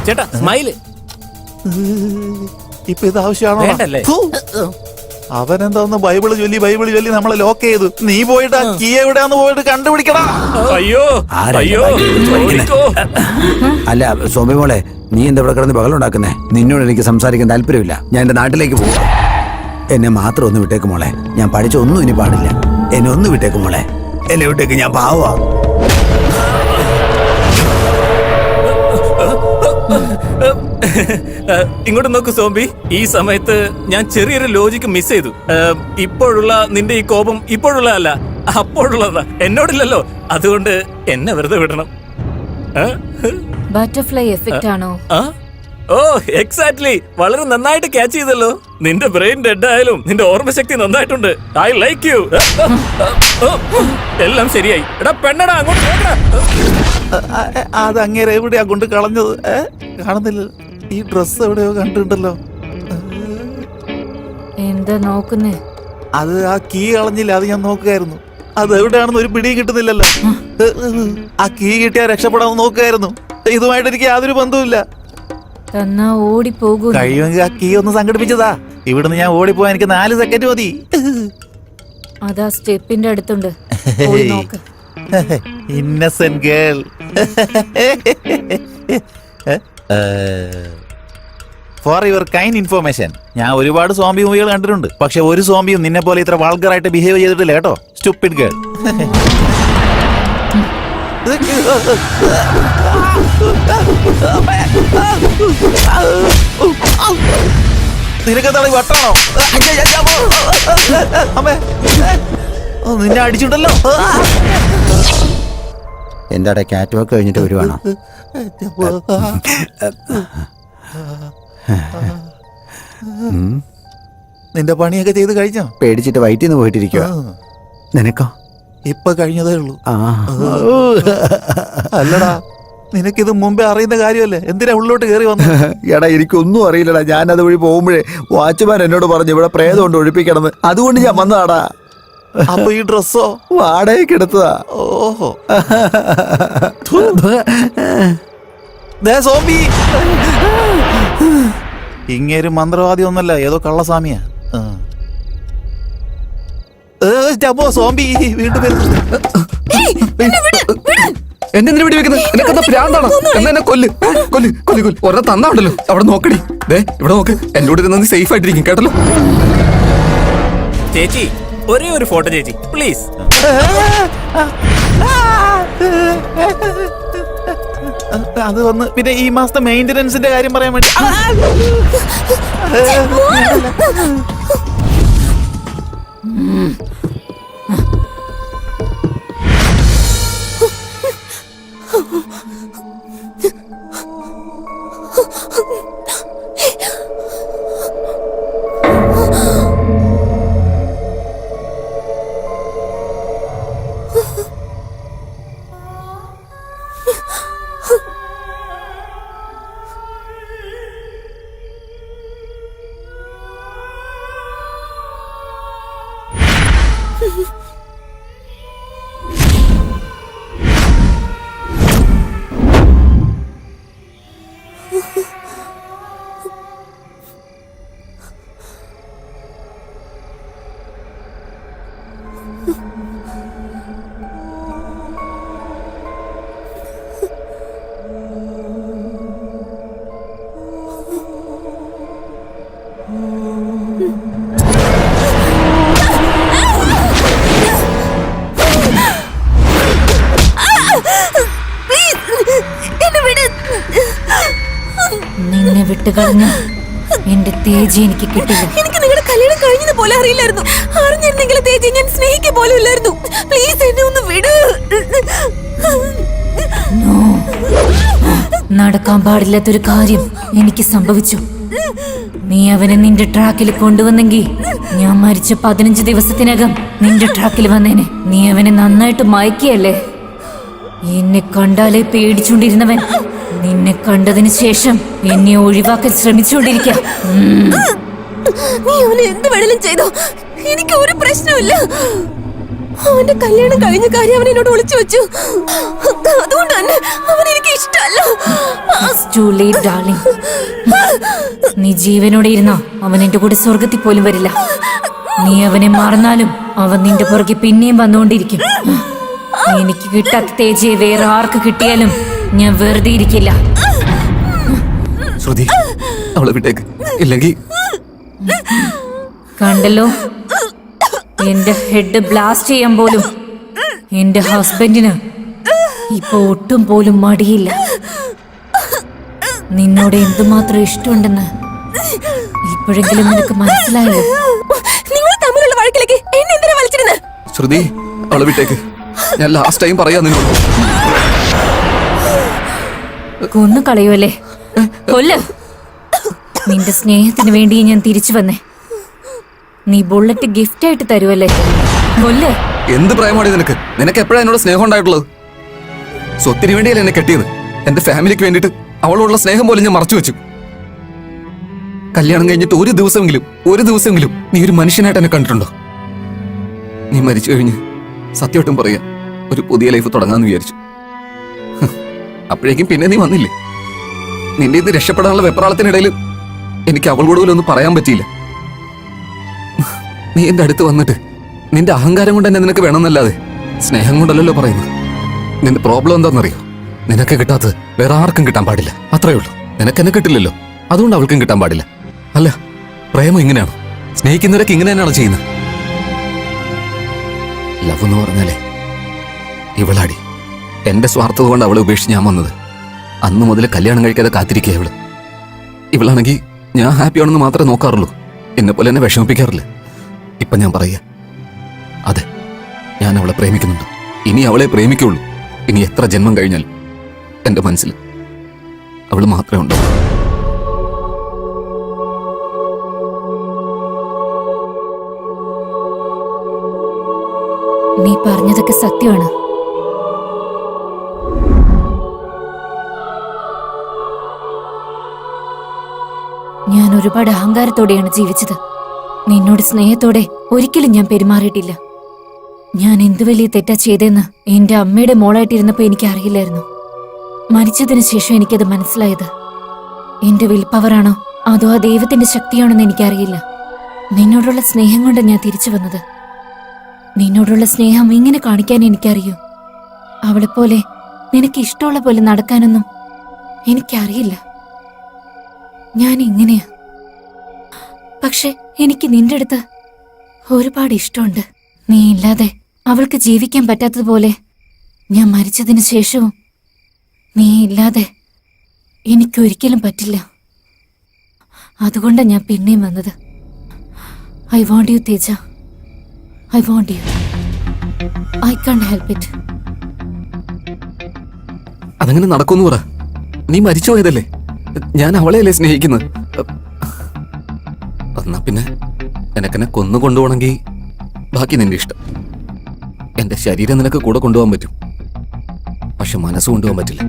ചേട്ടാ സ്മൈല്. ഇപ്പൊ ഇത് ആവശ്യമാണോ? വേണ്ടല്ലേ? അവനെന്താന്ന് ബൈബിള് ചൊല്ലി നമ്മളെ ലോക്ക് ചെയ്തു. നീ പോയിട്ട് ആ കീ എവിടെയാന്ന് പോയിട്ട് കണ്ടുപിടിക്കടാ. അയ്യോ അയ്യോ. അല്ല സോമി മോളെ, നീ എന്താ ഇവിടെ കിടന്ന് ബഹളുണ്ടാക്കുന്നേ? നിന്നോട് എനിക്ക് സംസാരിക്കാൻ താല്പര്യമില്ല. ഞാൻ എന്റെ നാട്ടിലേക്ക് പോവാ. എന്നെ മാത്രം ഒന്ന് വിട്ടേക്ക് മോളെ. ഞാൻ പഠിച്ച ഒന്നും ഇനി പാടില്ല. എന്നെ ഒന്ന് വിട്ടേക്ക് മോളെ. എന്നെ വിട്ടേക്ക്, ഞാൻ പാവാ. ഇങ്ങോട്ട് നോക്കൂ സോംബി. ഈ സമയത്ത് ഞാൻ ചെറിയൊരു ലോജിക്ക് മിസ് ചെയ്തു. ഇപ്പോഴുള്ള നിന്റെ ഈ കോപം ഇപ്പോഴുള്ളതല്ല, അപ്പോഴുള്ളതാ. എന്നോടില്ലല്ലോ. അതുകൊണ്ട് എന്നെ വെറുതെ വിടണം. ബട്ടർഫ്ലൈ എഫക്റ്റ് ആണോ? ഓ എക്സാക്ട്ലി. വളരെ നന്നായിട്ട് ക്യാച്ച് ചെയ്തല്ലോ. നിന്റെ ബ്രെയിൻ ഡെഡ് ആയാലും നിന്റെ ഓർമ്മശക്തി നന്നായിട്ടുണ്ട്. I like you. എല്ലാം ശരിയായി. എടാ പെണ്ണടാ, അങ്ങോട്ട് നോക്കടാ. അത് അങ്ങേരെ എവിടെയാ കൊണ്ട് കളഞ്ഞത്? കാണുന്നില്ല. ഈ ഡ്രസ് എവിടെയോ കണ്ടിട്ടുണ്ടല്ലോ. എന്താ നോക്കുന്നേ? അത് ആ കീ കളഞ്ഞില്ല, അത് ഞാൻ നോക്കുകയായിരുന്നു. അത് എവിടെയാണെന്ന് ഒരു പിടിയും കിട്ടുന്നില്ലല്ലോ. ആ കീ കിട്ടിയാൽ രക്ഷപ്പെടാൻ നോക്കുകയായിരുന്നു. ഇതുമായിട്ട് എനിക്ക് യാതൊരു ബന്ധവുമില്ല. തന്നാ ഓടിപ്പോകൂ. കഴിയുമെങ്കിൽ ആ കീ ഒന്ന് സംഘടിപ്പിച്ചതാ. ഇവിടുന്ന് ഞാൻ ഓടിപ്പോവാൻ എനിക്ക് 4 സെക്കൻഡ് മതി. അതാ സ്റ്റെപ്പിന്റെ അടുത്തുണ്ട്, പോയി നോക്ക്. Innocent girl. For your kind information, ഞാൻ ഒരുപാട് സോംബി മൂവികൾ കണ്ടിട്ടുണ്ട്. പക്ഷെ ഒരു സോംബിയും നിന്നെ പോലെ ഇത്ര വാൾഗറായിട്ട് ബിഹേവ് ചെയ്തിട്ടില്ല കേട്ടോ. Stupid girl. നിനക്കെന്താണ് വട്ടാണോ? അമ്മേ, നിന്നെ അടിച്ചിട്ടുണ്ടല്ലോ. എന്താടെ കാറ്റ് വാക്ക് കഴിഞ്ഞിട്ട് വരുവാണോ? നിന്റെ പണിയൊക്കെ ചെയ്ത് കഴിഞ്ഞോ? പേടിച്ചിട്ട് വയറ്റിൽ നിന്ന് പോയിട്ടിരിക്കുക. നിനക്കോ? ഇപ്പൊ കഴിഞ്ഞതേ ഉള്ളൂ. അല്ലടാ, നിനക്കിത് മുമ്പേ അറിയുന്ന കാര്യമല്ലേ? എന്തിനാ ഉള്ളോട്ട് കയറി വന്നു? എടാ എനിക്കൊന്നും അറിയില്ലടാ. ഞാൻ അത് വഴി പോകുമ്പോഴേ വാച്ച്മാൻ എന്നോട് പറഞ്ഞു ഇവിടെ പ്രേതം കൊണ്ട് ഒഴിപ്പിക്കണമെന്ന്. അതുകൊണ്ട് ഞാൻ വന്നതാടാ. അപ്പൊ ഈ ഡ്രസ്സോ? വാടകയ്ക്ക് എടുത്തതാ. ഓഹോ. സോംബി ഇങ്ങേര് മന്ത്രവാദി ഒന്നല്ല, ഏതോ കള്ളസ്വാമിയാ. സോംബി വീണ്ടും എന്നെ വെടി വെക്കുന്നത് നിനക്കെന്താ ഭ്രാന്താണോ? എന്നാ എന്നെ കൊല്ല് കൊല്ല് കൊല്ല് കൊല്ല്. ഒരെണ്ണം തന്നാണ്ടല്ലോ. അവിടെ നോക്കടി. ദേ ഇവിടെ നോക്ക്. എന്നോട് ഇരുന്ന് സേഫ് ആയിട്ടിരിക്കും കേട്ടല്ലോ. ചേച്ചി ഒരേ ഒരു ഫോട്ടോ ചേച്ചി പ്ലീസ്. അത് വന്ന് പിന്നെ ഈ മാസത്തെ മെയിന്റനൻസിന്റെ കാര്യം പറയാൻ വേണ്ടി. നിന്നെ വിട്ടുകളഞ്ഞ എന്റെ തേജി എനിക്ക് കിട്ടില്ല. എനിക്ക് നിങ്ങളുടെ കല്യാണം കഴിഞ്ഞത് പോലെ അറിയില്ലായിരുന്നു. അറിഞ്ഞിരുന്നെങ്കിൽ തേജി ഞാൻ സ്നേഹിക്കുക പോലും ഇല്ലായിരുന്നു. പ്ലീസ് എന്നെ ഒന്ന് വിട്. നടക്കാൻ പാടില്ലാത്തൊരു കാര്യം എനിക്ക് സംഭവിച്ചു. നീ അവനെ നിന്റെ ട്രാക്കിൽ കൊണ്ടുവന്നെങ്കിൽ ഞാൻ മരിച്ച 15 ദിവസത്തിനകം നിന്റെ ട്രാക്കിൽ വന്നേനെ. നീ അവനെ നന്നായിട്ട് മയക്കിയല്ലേ? എന്നെ കണ്ടാലേ പേടിച്ചുകൊണ്ടിരുന്നവൻ നിന്നെ കണ്ടതിന് ശേഷം എന്നെ ഒഴിവാക്കാൻ ശ്രമിച്ചുകൊണ്ടിരിക്കാം. നീ അവനെ എന്ത് വേണേലും ചെയ്തോ, എനിക്ക് ഒരു പ്രശ്നമില്ല. അവന്റെ കല്യാണം കഴിഞ്ഞ കാര്യം അവൻ എന്നോട് ഒളിച്ചു വെച്ചു. അതുകൊണ്ട് തന്നെ അവൻ എനിക്ക് ഇഷ്ടമല്ല. It's too late, darling. നീ ജീവനോടെ ഇരുന്നാ അവൻ എന്റെ കൂടെ സ്വർഗത്തിൽ പോലും വരില്ല. നീ അവനെ മറന്നാലും അവൻ നിന്റെ പുറകെ പിന്നെയും വന്നുകൊണ്ടിരിക്കും. എനിക്ക് കിട്ടാത്ത തേജയെ വേറെ ആർക്ക് കിട്ടിയാലും ഞാൻ വെറുതെ ഇരിക്കില്ല. ശ്രുതി, അവളെ വിട്ടേക്ക്, ഇല്ലെങ്കിൽ കണ്ടല്ലോ, എന്റെ ഹെഡ് ബ്ലാസ്റ്റ് ചെയ്യാൻ പോലും എന്റെ ഹസ്ബൻഡിന് ഇപ്പൊ ഒട്ടും പോലും മടിയില്ല. നിന്നോട് എന്തുമാത്രം ഇഷ്ടമുണ്ടെന്ന് ഇപ്പോഴെങ്കിലും നിനക്ക് മനസ്സിലായോ? നിങ്ങൾ തമ്മിലുള്ള വഴക്കിലേക്ക് എന്നെ എന്തിനാ വലിച്ചിരുന്നത്? ശ്രുതി, അവളെ വിട്ടേക്ക്. ഞാൻ ലാസ്റ്റ് ടൈം പറയാ നിന്നോട്. കൊന്നു കളയുമല്ലേ? കൊല്ല്. നിന്റെ സ്നേഹത്തിന് വേണ്ടി ഞാൻ തിരിച്ചു വന്നേ. നീ ബുള്ളറ്റ് ഗിഫ്റ്റ് ആയിട്ട് തരുമല്ലേ? കൊല്ല്. എന്ത് പ്രേമാണ് നിനക്ക്? നിനക്ക് എപ്പോഴാണ് എന്നോട് സ്നേഹം ഉണ്ടായിട്ടുള്ളത്? സ്വത്തിന് വേണ്ടിയല്ലേ എന്നെ കെട്ടിയത്. എന്റെ ഫാമിലിക്ക് വേണ്ടിയിട്ട് അവളോടുള്ള സ്നേഹം പോലും ഞാൻ മറച്ചു വെച്ചു. കല്യാണം കഴിഞ്ഞിട്ട് ഒരു ദിവസമെങ്കിലും നീ ഒരു മനുഷ്യനായിട്ട് എന്നെ കണ്ടിട്ടുണ്ടോ? നീ മരിച്ചു കഴിഞ്ഞ് സത്യമായിട്ടും പറയാ ഒരു പുതിയ ലൈഫ് തുടങ്ങാന്ന് വിചാരിച്ചു. അപ്പോഴേക്കും പിന്നെ നീ വന്നില്ലേ. നിന്റെ ഇത് രക്ഷപ്പെടാനുള്ള വെപ്രാളത്തിനിടയിൽ എനിക്ക് അവളോട് പോലും ഒന്നും പറയാൻ പറ്റിയില്ല. നീ എന്റെ അടുത്ത് വന്നിട്ട് നിന്റെ അഹങ്കാരം കൊണ്ട് തന്നെ നിനക്ക് വേണമെന്നല്ലാതെ സ്നേഹം കൊണ്ടല്ലോ പറയുന്നത്. നിന്റെ പ്രോബ്ലം എന്താണെന്നറിയോ? നിനക്ക് കിട്ടാത്തത് വേറെ ആർക്കും കിട്ടാൻ പാടില്ല. അത്രേ ഉള്ളൂ. നിനക്ക് എന്നെ കിട്ടില്ലല്ലോ, അതുകൊണ്ട് അവൾക്കും കിട്ടാൻ പാടില്ല. അല്ല, പ്രേമം ഇങ്ങനെയാണോ? സ്നേഹിക്കുന്നവരൊക്കെ ഇങ്ങനെ തന്നെയാണോ ചെയ്യുന്നത്? ലവ് എന്ന് പറഞ്ഞാലേ ഇവളാടി. എന്റെ സ്വാർത്ഥത കൊണ്ട് അവളെ ഉപേക്ഷിച്ച് ഞാൻ വന്നത്. അന്ന് മുതൽ കല്യാണം കഴിക്കാതെ കാത്തിരിക്കുക ഇവള്. ഇവളാണെങ്കിൽ ഞാൻ ഹാപ്പിയാണെന്ന് മാത്രമേ നോക്കാറുള്ളൂ, എന്നെ പോലെ എന്നെ വിഷമിപ്പിക്കാറില്ല. ഇപ്പൊ ഞാൻ പറയാ, അതെ, ഞാൻ അവളെ പ്രേമിക്കുന്നുണ്ട്. ഇനി അവളെ പ്രേമിക്കുള്ളൂ. ഇനി എത്ര ജന്മം കഴിഞ്ഞാൽ എന്റെ മനസ്സിൽ അവള് മാത്രമേ ഉണ്ടാവൂ. നീ പറഞ്ഞതൊക്കെ സത്യമാണ്. ഞാൻ ഒരുപാട് അഹങ്കാരത്തോടെയാണ് ജീവിച്ചത്. നിന്നോട് സ്നേഹത്തോടെ ഒരിക്കലും ഞാൻ പെരുമാറിയിട്ടില്ല. ഞാൻ എന്ത് വലിയ തെറ്റാ ചെയ്തെന്ന് എന്റെ അമ്മയുടെ മോളായിട്ടിരുന്നപ്പോ എനിക്ക് അറിയില്ലായിരുന്നു. മരിച്ചതിന് ശേഷം എനിക്കത് മനസ്സിലായത്. എന്റെ വിൽ പവറാണോ അതോ ആ ദൈവത്തിന്റെ ശക്തിയാണോന്ന് എനിക്കറിയില്ല. നിന്നോടുള്ള സ്നേഹം കൊണ്ട് ഞാൻ തിരിച്ചു വന്നത്. നിന്നോടുള്ള സ്നേഹം ഇങ്ങനെ കാണിക്കാൻ എനിക്കറിയൂ. അവളെപ്പോലെ നിനക്ക് ഇഷ്ടമുള്ള പോലെ നടക്കാനൊന്നും എനിക്കറിയില്ല. ഞാൻ ഇങ്ങനെയാ. പക്ഷെ എനിക്ക് നിന്റെ അടുത്ത് ഒരുപാട് ഇഷ്ടമുണ്ട്. നീ ഇല്ലാതെ അവൾക്ക് ജീവിക്കാൻ പറ്റാത്തതുപോലെ ഞാൻ മരിച്ചതിന് ശേഷവും നീ ഇല്ലാതെ എനിക്കൊരിക്കലും പറ്റില്ല. അതുകൊണ്ടാണ് ഞാൻ പിന്നെയും വന്നത്. I want you Teja. I want you. I can't help it. അതങ്ങനെ നടക്കുമെന്ന് പറ. നീ മരിച്ചു പോയതല്ലേ? ഞാൻ അവളെയല്ലേ സ്നേഹിക്കുന്നത്. എന്നാ പിന്നെ എനക്കെന്നെ കൊന്നു കൊണ്ടുപോകണമെങ്കിൽ ബാക്കി നിന്റെ ഇഷ്ടം. എന്റെ ശരീരം നിനക്ക് കൂടെ കൊണ്ടുപോകാൻ പറ്റും, പക്ഷെ മനസ്സ് കൊണ്ടുപോകാൻ പറ്റില്ല.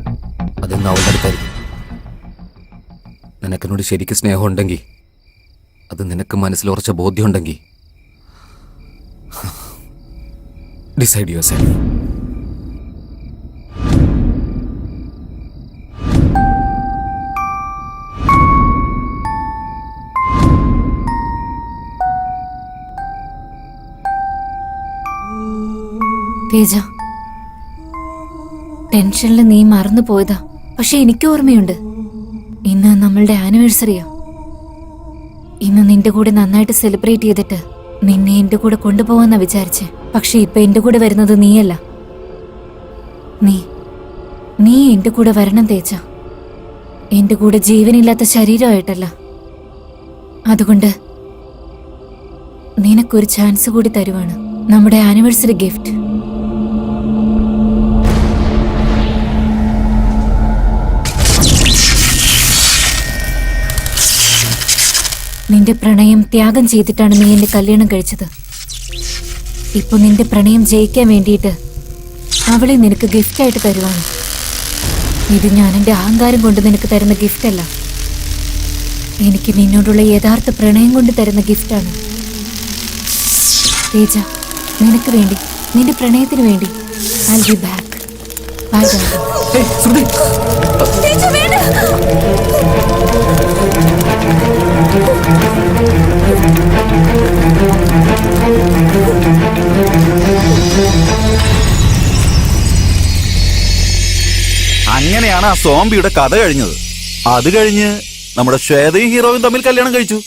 അതെന്ന് അവളുടെ അടുത്തായിരിക്കും. നിനക്കെന്നോട് ശരിക്കും സ്നേഹം ഉണ്ടെങ്കിൽ, അത് നിനക്ക് മനസ്സിൽ ഉറച്ച ബോധ്യം ഉണ്ടെങ്കിൽ, decide yourself. തേജ, ടെൻഷനിൽ നീ മറന്നു പോയതാ. പക്ഷെ എനിക്ക് ഓർമ്മയുണ്ട്. ഇന്ന് നമ്മളുടെ ആനിവേഴ്സറിയാ. ഇന്ന് നിന്റെ കൂടെ നന്നായിട്ട് സെലിബ്രേറ്റ് ചെയ്തിട്ട് നിന്നെ എന്റെ കൂടെ കൊണ്ടുപോവാന്നാ വിചാരിച്ചേ. പക്ഷെ ഇപ്പൊ എന്റെ കൂടെ വരുന്നത് നീയല്ല. നീ എന്റെ കൂടെ വരണം തേജ. എന്റെ കൂടെ ജീവനില്ലാത്ത ശരീരമായിട്ടല്ല. അതുകൊണ്ട് നിനക്കൊരു ചാൻസ് കൂടി തരുവാണ്. നമ്മുടെ ആനിവേഴ്സറി ഗിഫ്റ്റ്. നിന്റെ പ്രണയം ത്യാഗം ചെയ്തിട്ടാണ് നീ എന്റെ കല്യാണം കഴിച്ചത്. ഇപ്പൊ നിന്റെ പ്രണയം ജയിക്കാൻ വേണ്ടിയിട്ട് അവളെ നിനക്ക് ഗിഫ്റ്റായിട്ട് തരുവാണ്. ഇത് ഞാൻ എന്റെ അഹങ്കാരം കൊണ്ട് നിനക്ക് തരുന്ന ഗിഫ്റ്റ് അല്ല. എനിക്ക് നിന്നോടുള്ള യഥാർത്ഥ പ്രണയം കൊണ്ട് തരുന്ന ഗിഫ്റ്റാണ്. തേജ, നിനക്ക് വേണ്ടി നിന്റെ പ്രണയത്തിന് വേണ്ടി I'll be back. Bye, darling. ഏയ്, ശ്രുതി. തേജു വേണ്ട. അങ്ങനെയാണ് ആ സോംബിയുടെ കഥ കഴിഞ്ഞത്. അത് കഴിഞ്ഞ് നമ്മുടെ ശ്വേതയും ഹീറോയും തമ്മിൽ കല്യാണം കഴിച്ചു.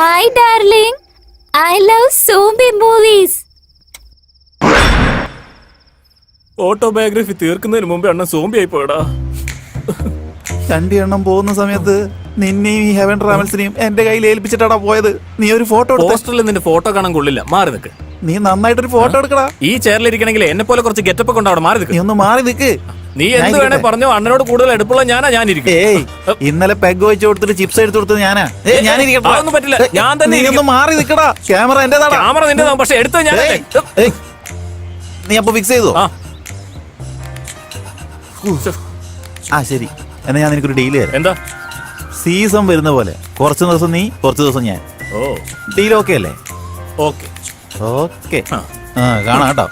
Hi, darling. I love zombie movies. Autobiography തീർക്കുന്നതിന് മുമ്പേ അണ്ണൻ സോംബി ആയി പോയടാ. രണ്ടെണ്ണം പോകുന്ന സമയത്ത് നിന്നെയും ഈ ഹെവൻ ട്രാവൽസിനെയും എന്റെ കയ്യിൽ ഏൽപ്പിച്ചിട്ടാടാ പോയത്. നീ ഒരു ഫോട്ടോ എടുത്ത. പോസ്റ്ററിൽ നിന്റെ ഫോട്ടോ കാണാൻ കൊള്ളില്ല, മാറി നിൽക്ക്. നീ നന്നായിട്ടൊരു ഫോട്ടോ എടുക്കടാ. ഈ ചെയറിലിരിക്കണമെങ്കിൽ എന്നെ പോലെ കുറച്ച് ഗെറ്റപ്പ് ഒക്കെ ഉണ്ടാവണം, മാറി നീ നിൽക്ക്. ഒന്ന് മാറി നിൽക്ക്. നീ എന്ത് വേണേ പറഞ്ഞോ, അണ്ണനോട് കൂടുതൽ എടുപ്പുള്ള ഞാനിരിക്കും. ഏയ്, ഇന്നലെ പെഗ് വെച്ച് കൊടുത്തിട്ട് ചിപ്സ് എടുത്ത് കൊടുത്തത് ഞാനാ. അതൊന്നും പറ്റില്ല, ഞാൻ തന്നെ നീ ഒന്ന് മാറി നിൽക്കടാ. ക്യാമറ എന്റേതാടാ. ക്യാമറ നിന്റേതാ, പക്ഷെ എടുത്തത് ഞാൻ. ഏയ്, നീ അപ്പൊ ഫിക്സ് ചെയ്തോ? ആ. ആ ശരി, എന്നാ ഞാൻ നിനക്കൊരു ഡീല് തരാം. എന്താ? സീസൺ വരുന്ന പോലെ കുറച്ച് ദിവസം നീ, കുറച്ച് ദിവസം ഞാൻ. ഓ, ഡീൽ ഓക്കെ അല്ലേ? ഓക്കെ. ഓക്കെ, ആ. കാണാം കേട്ടോ.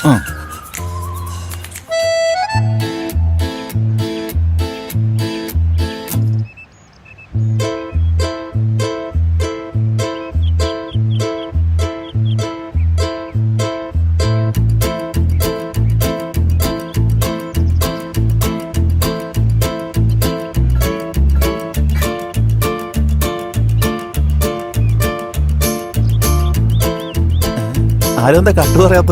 ആരും എന്താ കട്ടു പറയാത്ത?